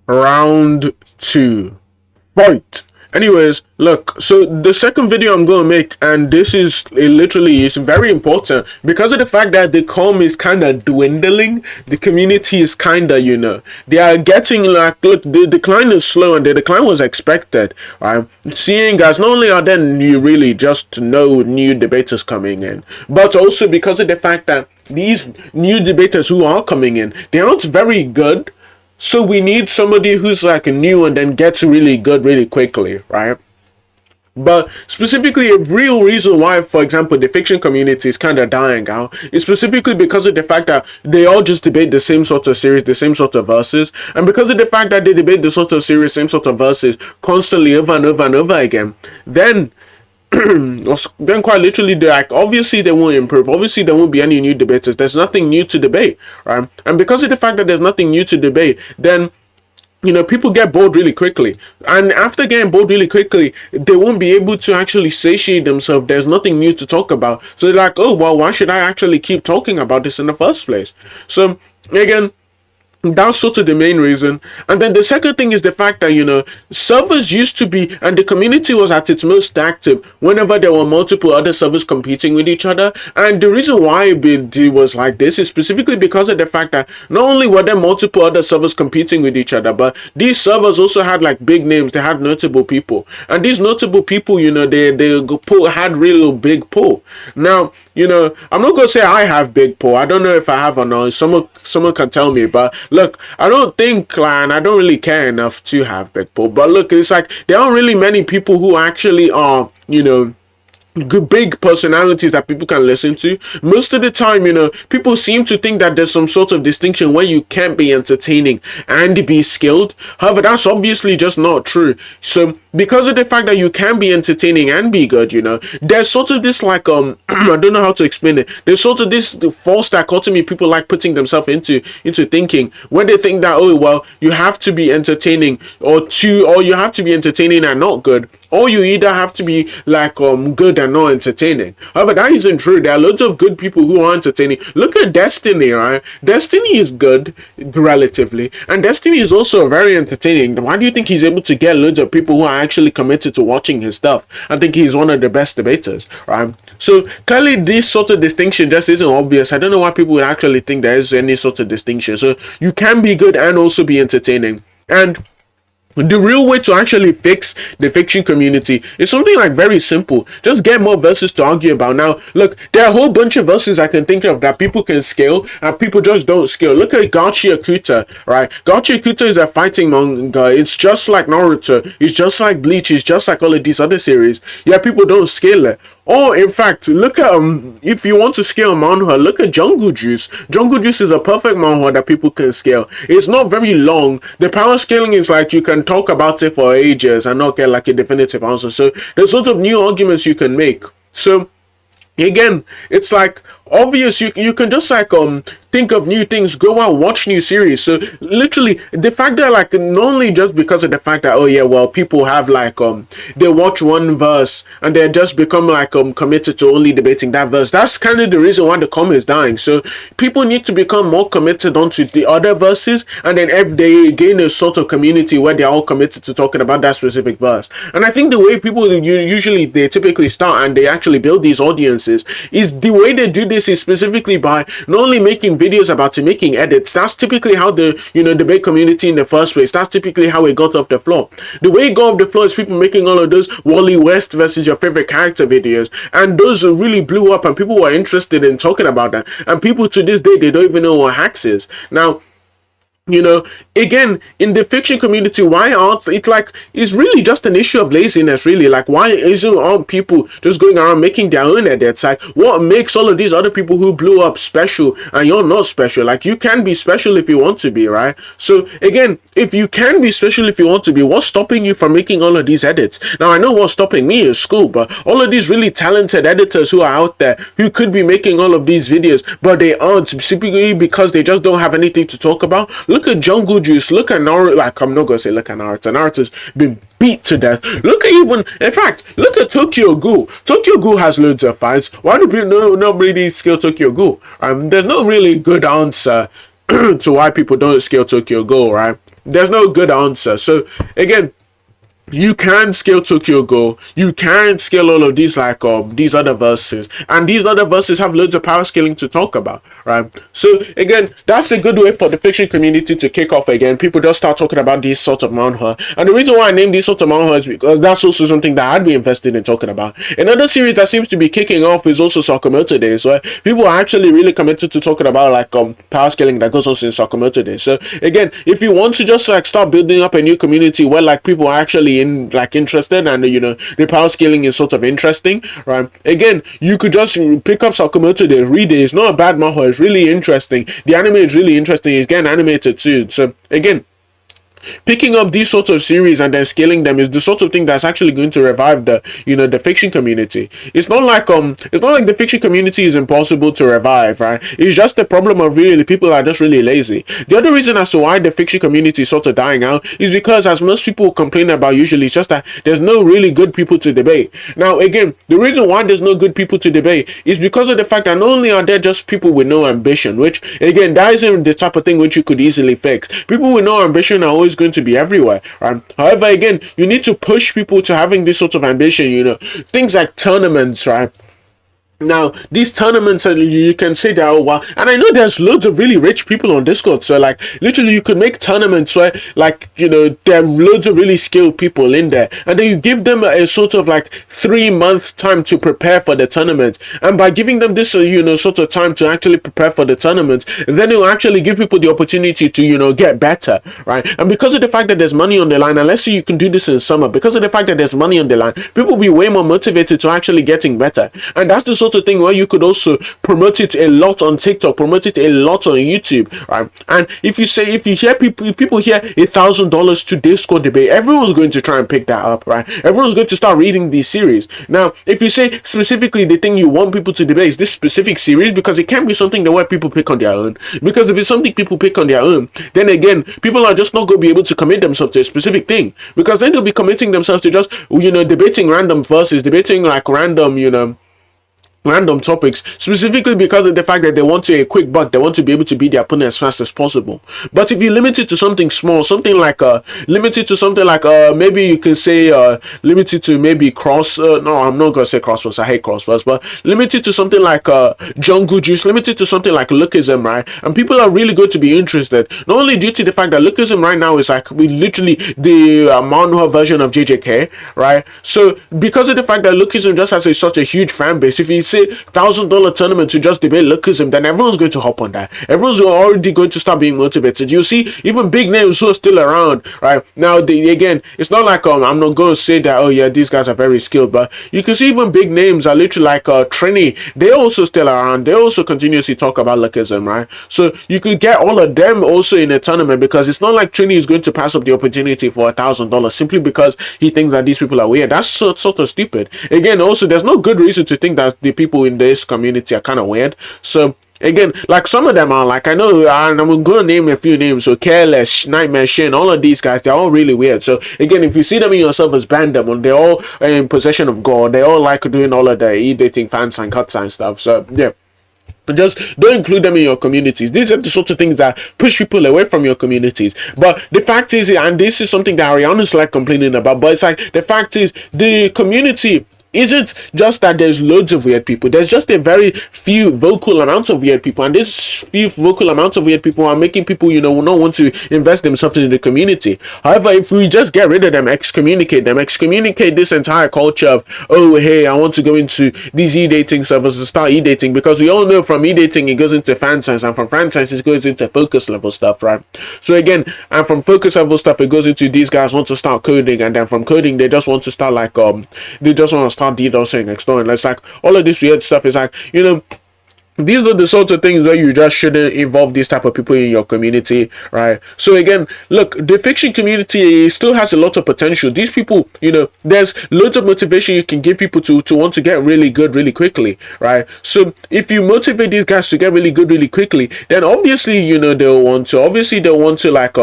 Round two. Fight. Anyways, look, so the second video I'm gonna make, and this is literally is very important because of the fact that the comm is kind of dwindling. The community is kind of, they are getting like, look, the decline is slow, and the decline was expected. Right? Seeing as not only are there new, really just no new debaters coming in, but also because of the fact that these new debaters who are coming in, they aren't very good. So we need somebody who's like new and then gets really good really quickly, right? But specifically, a real reason why, for example, the fiction community is kind of dying out is specifically because of the fact that they all just debate the same sort of series, the same sort of verses, and because of the fact that they debate the sort of series, same sort of verses constantly over and over and over again, then then quite literally, like, obviously they won't improve, obviously there won't be any new debaters, there's nothing new to debate, right? And because of the fact that there's nothing new to debate, then people get bored really quickly, and after getting bored really quickly, they won't be able to actually satiate themselves. There's nothing new to talk about, so they're like, oh well, why should I actually keep talking about this in the first place? So again, that's sort of the main reason. And then the second thing is the fact that, servers used to be, and the community was at its most active whenever there were multiple other servers competing with each other. And the reason why it was like this is specifically because of the fact that not only were there multiple other servers competing with each other, but these servers also had like big names, they had notable people. And these notable people, they had really big pull. Now, I'm not gonna say I have big pull. I don't know if I have or not. Someone can tell me, but look, I don't think, and I don't really care enough to have big pull. But look, it's like there aren't really many people who actually are, good big personalities that people can listen to. Most of the time, people seem to think that there's some sort of distinction where you can't be entertaining and be skilled. However, that's obviously just not true. So because of the fact that you can be entertaining and be good, there's sort of this like I don't know how to explain it. There's sort of this false dichotomy people like putting themselves into thinking, when they think that, oh well, you have to be entertaining or you have to be entertaining and not good, or you either have to be like good and not entertaining. However, that isn't true. There are loads of good people who are entertaining. Look at Destiny, right? Destiny is good relatively, and Destiny is also very entertaining. Why do you think he's able to get loads of people who are actually committed to watching his stuff? I think he's one of the best debaters, right? So clearly this sort of distinction just isn't obvious. I don't know why people would actually think there is any sort of distinction. So you can be good and also be entertaining. And the real way to actually fix the fiction community is something like very simple. Just get more verses to argue about. Now, look, there are a whole bunch of verses I can think of that people can scale and people just don't scale. Look at Gachi Akuta, right? Gachi Akuta is a fighting manga. It's just like Naruto. It's just like Bleach. It's just like all of these other series. Yeah, people don't scale it. Or in fact, look at if you want to scale manhwa, look at Jungle Juice. Jungle Juice is a perfect manhwa that people can scale. It's not very long. The power scaling is like you can talk about it for ages and not get like a definitive answer. So there's sort of new arguments you can make. So again, it's like obvious you can just like think of new things, go out, watch new series. So literally the fact that like not only just because of the fact that, oh yeah, well, people have like they watch one verse and they just become like committed to only debating that verse. That's kind of the reason why the comm is dying. So people need to become more committed onto the other verses, and then if they gain a sort of community where they're all committed to talking about that specific verse. And I think the way people they typically start and they actually build these audiences is the way they do this is specifically by not only making videos about it, making edits. That's typically how the debate community in the first place, that's typically how it got off the floor. The way it got off the floor is people making all of those Wally West versus your favorite character videos, and those really blew up and people were interested in talking about that, and people to this day, they don't even know what hacks is. Now, again, in the fiction community, why aren't it like it's really just an issue of laziness, really? Like, why isn't all people just going around making their own edits? Like, what makes all of these other people who blew up special and you're not special? Like, you can be special if you want to be, right? So again, if you can be special if you want to be, what's stopping you from making all of these edits? Now, I know what's stopping me is school, but all of these really talented editors who are out there who could be making all of these videos, but they aren't, simply because they just don't have anything to talk about. Look at Jungle Juice. Look at Naruto. Like, I'm not gonna say look at Naruto. Naruto's been beat to death. Look at in fact, look at Tokyo Ghoul. Tokyo Ghoul has loads of fights. Why do people nobody scale Tokyo Ghoul? There's no really good answer to why people don't scale Tokyo Ghoul, right? there's no good answer. So again, you can scale Tokyo Go, you can scale all of these, like these other verses, and these other verses have loads of power scaling to talk about, right? So again, that's a good way for the fiction community to kick off again. People just start talking about these sort of manhwa, and the reason why I named these sort of manhwa is because that's also something that I'd be invested in talking about. Another series that seems to be kicking off is also Sakamoto Days, where people are actually really committed to talking about like power scaling that goes on in Sakamoto Days. So again, if you want to just like start building up a new community where like people are actually like interested, and the power scaling is sort of interesting, right? Again, you could just pick up Sakamoto Day, read it. It's not a bad manhwa. It's really interesting. The anime is really interesting. It's getting animated too. So again, picking up these sorts of series and then scaling them is the sort of thing that's actually going to revive the fiction community. It's not like the fiction community is impossible to revive, right? It's just the problem of really people are just really lazy. The other reason as to why the fiction community is sort of dying out is because, as most people complain about usually, it's just that there's no really good people to debate. Now again, the reason why there's no good people to debate is because of the fact that not only are there just people with no ambition, which again, that isn't the type of thing which you could easily fix. People with no ambition are always going to be everywhere, right? However, again, you need to push people to having this sort of ambition, things like tournaments, right? Now, these tournaments, you can say that, oh wow, and I know there's loads of really rich people on Discord, so like literally you could make tournaments where like there are loads of really skilled people in there, and then you give them a sort of like 3 month time to prepare for the tournament, and by giving them this sort of time to actually prepare for the tournament, then it will actually give people the opportunity to get better, right? And because of the fact that there's money on the line, and let's say you can do this in summer, because of the fact that there's money on the line, people will be way more motivated to actually getting better, and that's the sort of thing where you could also promote it a lot on TikTok, promote it a lot on YouTube, right? And if people hear $1,000 to Discord debate, everyone's going to try and pick that up, right? Everyone's going to start reading these series. Now, if you say specifically the thing you want people to debate is this specific series, because it can't be something that where people pick on their own. Because if it's something people pick on their own, then again, people are just not going to be able to commit themselves to a specific thing, because then they'll be committing themselves to just debating random verses, debating like random topics, specifically because of the fact that they want a quick buck. They want to be able to beat their opponent as fast as possible. But if you limit it to something small, something like maybe you can say limited to maybe cross no, I'm not gonna say crosswords, I hate crosswords, but limited to something like jungle juice, limited to something like lookism, right? And people are really going to be interested, not only due to the fact that lookism right now is like literally the manhwa version of JJK, right? So because of the fact that lookism just has such a huge fan base, if you say $1,000 tournament to just debate lookism, then everyone's going to hop on that. Everyone's already going to start being motivated. You see, even big names who are still around, right? Now, again, it's not like I'm not going to say that, oh yeah, these guys are very skilled, but you can see even big names are literally like Trini. They're also still around. They also continuously talk about lookism, right? So you could get all of them also in a tournament, because it's not like Trini is going to pass up the opportunity for $1,000 simply because he thinks that these people are weird. That's sort of stupid. Again, also, there's no good reason to think that the people in this community are kind of weird. So again, like some of them are like, I know, and I'm going to name a few names. So Careless, Nightmare Shin, all of these guys, they're all really weird. So again, if you see them in yourself as Bandem, they're all in possession of God. They all like doing all of the e-dating fan sign, cut sign stuff. So yeah, but just don't include them in your communities. These are the sort of things that push people away from your communities. But the fact is, and this is something that Ariana's like complaining about, but it's like the fact is, the community isn't just that there's loads of weird people. There's just a very few vocal amounts of weird people, and this few vocal amounts of weird people are making people not want to invest themselves in the community. However, if we just get rid of them, excommunicate this entire culture of, oh hey, I want to go into these e-dating servers and start e-dating, because we all know from e-dating it goes into fan science, and from fan science it goes into focus level stuff, right? So again, and from focus level stuff it goes into these guys want to start coding, and then from coding they just want to start like they just want to start DDoSing, exploring. It's like all of this weird stuff is like, these are the sorts of things where you just shouldn't involve these type of people in your community, right? So again, look, the fiction community still has a lot of potential. These people, there's loads of motivation you can give people to want to get really good really quickly, right? So if you motivate these guys to get really good really quickly, then obviously they'll want to like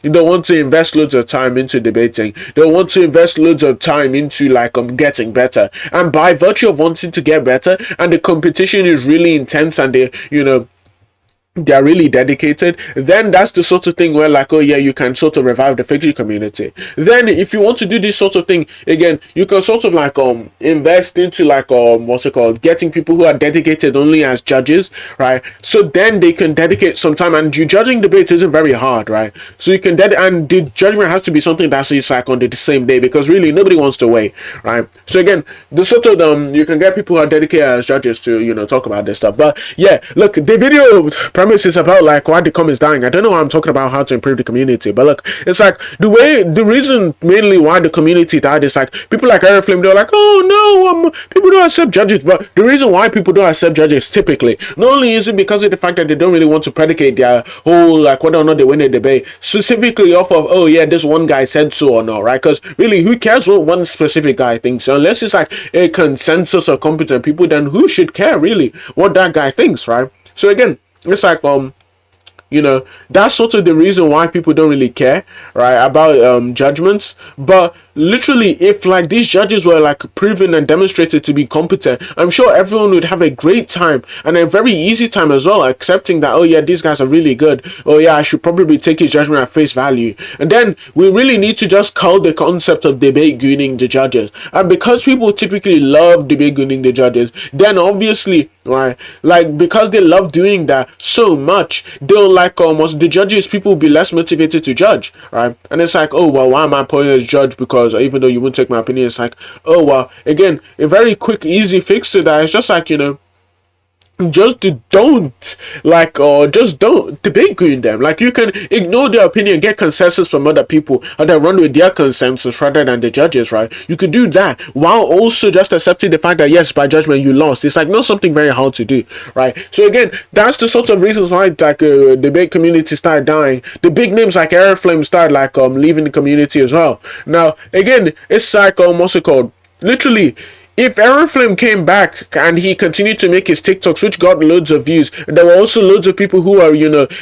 you don't want to invest loads of time into debating. They want to invest loads of time into like getting better. And by virtue of wanting to get better, and the competition is really intense, and they they're really dedicated, then that's the sort of thing where, like, oh yeah, you can sort of revive the fictory community. Then if you want to do this sort of thing again, you can sort of like invest into like what's it called, getting people who are dedicated only as judges, right? So then they can dedicate some time, and you judging debates isn't very hard, right? So you can and the judgment has to be something that's like on the same day, because really nobody wants to wait, right? So again, the sort of you can get people who are dedicated as judges to talk about this stuff. But yeah, look, the video premise is about like why the comm is dying. I don't know why I'm talking about how to improve the community, but look, it's like the reason mainly why the community died is like people like Airflame, they're like, oh no, people don't accept judges. But the reason why people don't accept judges typically, not only is it because of the fact that they don't really want to predicate their whole like whether or not they win a debate specifically off of, oh yeah, this one guy said so or not, right? Because really, who cares what one specific guy thinks? Unless it's like a consensus of competent people, then who should care really what that guy thinks, right? So again, it's like that's sort of the reason why people don't really care, right, about judgments. But literally, if like these judges were like proven and demonstrated to be competent, I'm sure everyone would have a great time and a very easy time as well, accepting that, oh yeah, these guys are really good, oh yeah, I should probably take his judgment at face value. And then we really need to just cull the concept of debate gooning the judges. And because people typically love debate gooning the judges, then obviously, right, like because they love doing that so much, they'll like almost the judges, people will be less motivated to judge, right? And it's like, oh well, why am I appointed as judge? Because even though you wouldn't take my opinion, it's like, oh well, again, a very quick easy fix to that is just like, just don't like, or just don't debate green them. Like, you can ignore their opinion, get consensus from other people, and then run with their consensus rather than the judges, right? You could do that while also just accepting the fact that yes, by judgment you lost. It's like not something very hard to do, right? So again, that's the sort of reasons why like debate community started dying. The big names like Airflame started like leaving the community as well. Now again, it's like what's it called, literally, if Aeroflame came back and he continued to make his TikToks, which got loads of views, there were also loads of people who are,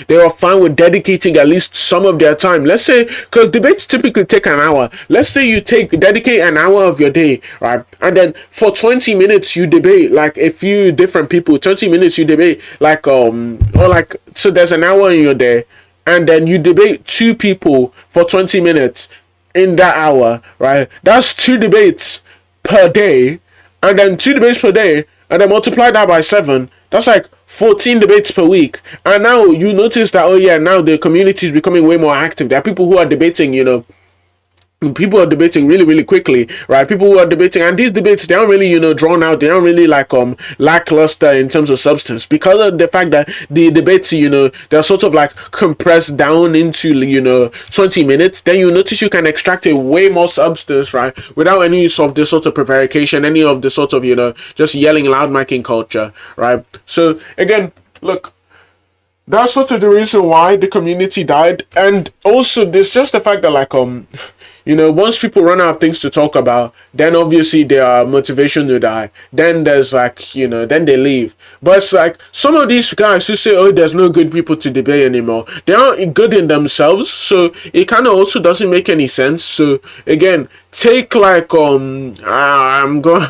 they were fine with dedicating at least some of their time. Let's say, because debates typically take an hour. Let's say you dedicate an hour of your day, right? And then for 20 minutes you debate like a few different people. 20 minutes you debate like, or like, so there's an hour in your day, and then you debate two people for 20 minutes in that hour, right? That's two debates per day. And then 2 debates per day, and then multiply that by 7, that's like 14 debates per week. And now you notice that, oh yeah, now the community is becoming way more active. There are people who are debating, people are debating really, really quickly, right? People who are debating, and these debates, they aren't really, drawn out. They aren't really like lackluster in terms of substance, because of the fact that the debates, they're sort of like compressed down into 20 minutes. Then you notice you can extract a way more substance, right, without any use of this sort of prevarication, any of the sort of just yelling, loud micing culture, right? So again, look, that's sort of the reason why the community died. And also there's just the fact that like once people run out of things to talk about, then obviously their motivation to die. Then there's like, then they leave. But it's like some of these guys who say, oh, there's no good people to debate anymore, they aren't good in themselves. So it kind of also doesn't make any sense. So again, take like, I'm going,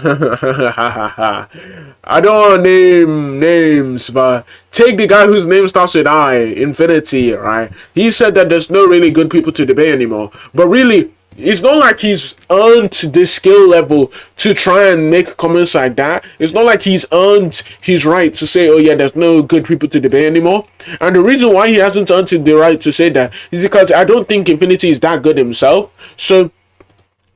I don't want to name names, but take the guy whose name starts with I, Infinity, right? He said that there's no really good people to debate anymore. But really, it's not like he's earned the skill level to try and make comments like that. It's not like he's earned his right to say, oh yeah, there's no good people to debate anymore. And the reason why he hasn't earned the right to say that is because I don't think Infinity is that good himself. So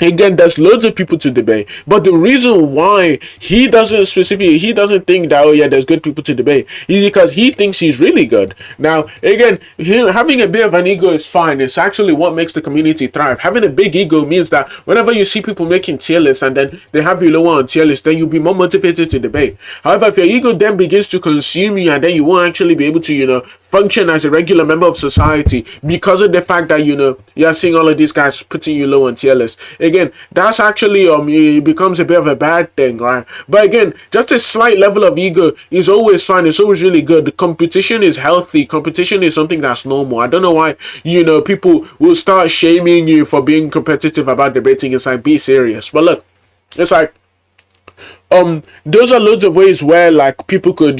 again, there's loads of people to debate, but the reason why he doesn't think that, oh yeah, there's good people to debate, is because he thinks he's really good. Now again, having a bit of an ego is fine. It's actually what makes the community thrive. Having a big ego means that whenever you see people making tier lists and then they have you lower on tier list, then you'll be more motivated to debate. However, if your ego then begins to consume you, and then you won't actually be able to function as a regular member of society because of the fact that you're seeing all of these guys putting you low on tier list. Again, that's actually it becomes a bit of a bad thing, right? But again, just a slight level of ego is always fine. It's always really good. The competition is healthy. Competition is something that's normal. I don't know why people will start shaming you for being competitive about debating. It's like, be serious. But look, it's like, those are loads of ways where like people could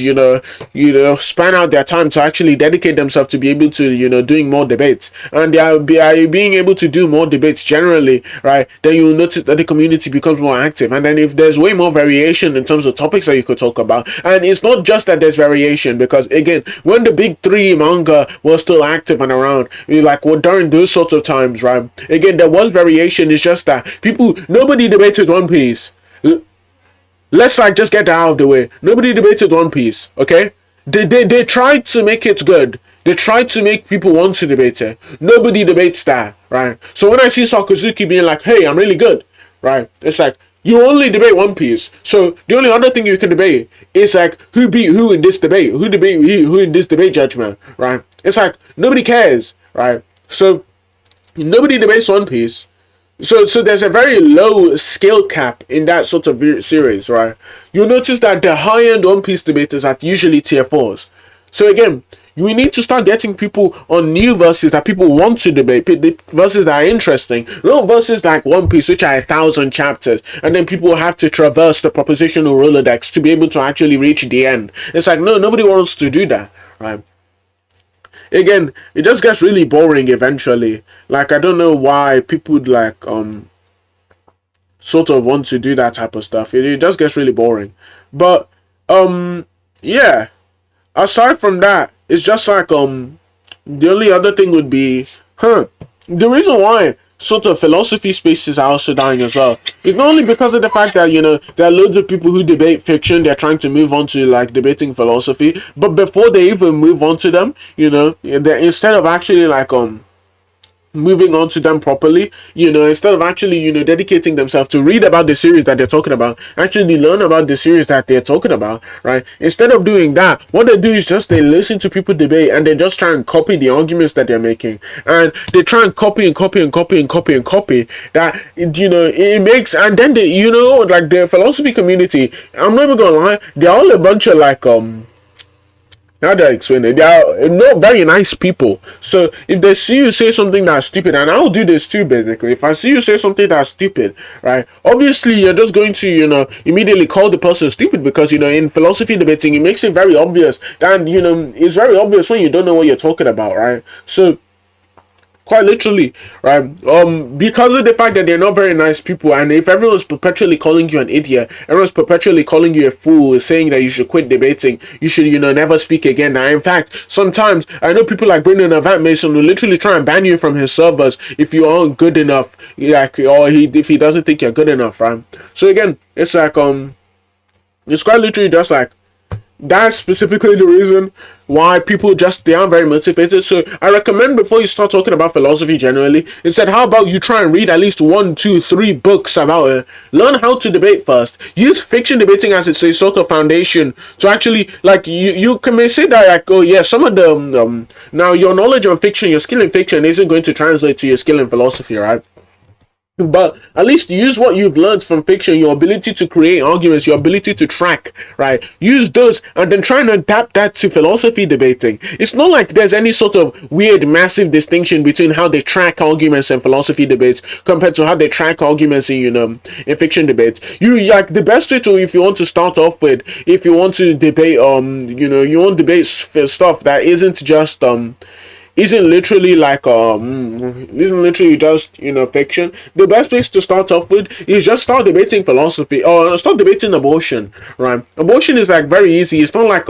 span out their time to actually dedicate themselves to be able to doing more debates, and by being able to do more debates generally, right, then you'll notice that the community becomes more active, and then if there's way more variation in terms of topics that you could talk about, and it's not just that there's variation, because again, when the big three manga was still active and around, like during those sorts of times, right, again there was variation. It's just that nobody debated One Piece. Let's like just get that out of the way. Nobody debated One Piece, okay? They tried to make it good. They tried to make people want to debate it. Nobody debates that, right? So when I see Sakazuki being like, hey, I'm really good, right? It's like, you only debate One Piece. So the only other thing you can debate is like, who beat who in this debate? Who in this debate judgment, right? It's like, nobody cares, right? So nobody debates One Piece. So there's a very low skill cap in that sort of series, right? You'll notice that the high-end One Piece debaters are usually tier 4s. So again, we need to start getting people on new verses that people want to debate, verses that are interesting, not verses like One Piece, which are 1,000 chapters, and then people have to traverse the propositional Rolodex to be able to actually reach the end. It's like, no, nobody wants to do that, right? Again, it just gets really boring eventually. Like, I don't know why people would like sort of want to do that type of stuff. It just gets really boring. But yeah, aside from that, it's just like the only other thing would be the reason why sort of philosophy spaces are also dying as well. It's not only because of the fact that there are loads of people who debate fiction, they're trying to move on to like debating philosophy, but before they even move on to them, instead of actually like moving on to them properly, instead of actually dedicating themselves to read about the series that they're talking about, actually learn about the series that they're talking about, right? Instead of doing that, what they do is just they listen to people debate, and they just try and copy the arguments that they're making, and they try and copy and copy and copy and copy and copy that it makes. And then like the philosophy community, I'm not even gonna lie, they're all a bunch of like how do I explain it? They are not very nice people. So if they see you say something that's stupid, and I'll do this too basically, if I see you say something that's stupid, right, obviously you're just going to immediately call the person stupid, because in philosophy debating, it makes it very obvious that it's very obvious when you don't know what you're talking about, right? So quite literally, right? Because of the fact that they're not very nice people, and if everyone's perpetually calling you an idiot, everyone's perpetually calling you a fool, saying that you should quit debating, you should never speak again. Now, in fact, sometimes I know people like Brendan Avant Mason will literally try and ban you from his servers if you aren't good enough, like, or if he doesn't think you're good enough, right? So again, it's like it's quite literally just like, that's specifically the reason why people they aren't very motivated. So I recommend, before you start talking about philosophy generally, instead, how about you try and read at least 1, 2, 3 books about it. Learn how to debate first. Use fiction debating as it's a sort of foundation to actually, like, you may say that, like, oh yeah, some of the now your knowledge of fiction, your skill in fiction isn't going to translate to your skill in philosophy, right? But at least use what you've learned from fiction, your ability to create arguments, your ability to track, right? Use those, and then try and adapt that to philosophy debating. It's not like there's any sort of weird, massive distinction between how they track arguments in philosophy debates compared to how they track arguments in fiction debates. You like the best way to, if you want to start off with, if you want to debate, you want to debate stuff that isn't just isn't literally like isn't literally just fiction. The best place to start off with is just start debating philosophy, or start debating abortion, right? Abortion is like very easy. It's not like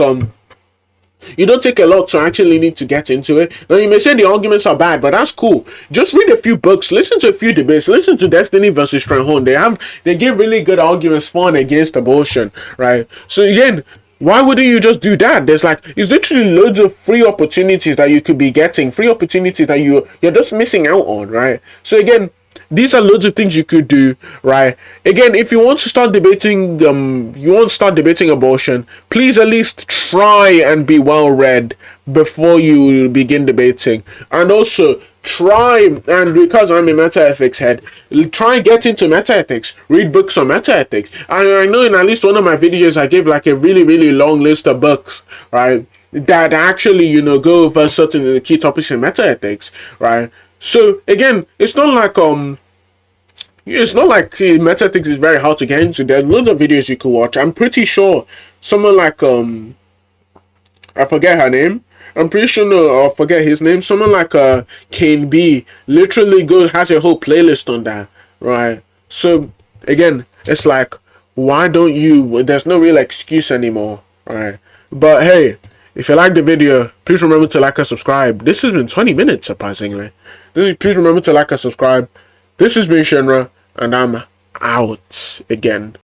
you don't take a lot to actually need to get into it. Now you may say the arguments are bad, but that's cool. Just read a few books, listen to a few debates, listen to Destiny versus Stronghold. They give really good arguments for and against abortion, right? So again, why wouldn't you just do that? It's literally loads of free opportunities that you could be getting, free opportunities that you're just missing out on, right? So again, these are loads of things you could do, right? Again, if you want to start debating, abortion, please at least try and be well read before you begin debating. And also, and because I'm a meta-ethics head, try and get into meta-ethics. Read books on meta-ethics. And I know in at least one of my videos, I gave like a really, really long list of books, right, that actually, go over certain key topics in meta-ethics, right? So again, it's not like It's not like meta thinks it's very hard to get into. There's loads of videos you could watch. I'm pretty sure someone like I forget her name. I'm pretty sure no, I forget his name. Someone like Kane B literally has a whole playlist on that, right? So again, it's like, why don't you? There's no real excuse anymore, right? But hey, if you like the video, please remember to like and subscribe. This has been 20 minutes, surprisingly. Please remember to like and subscribe. This has been Shenra, and I'm out again.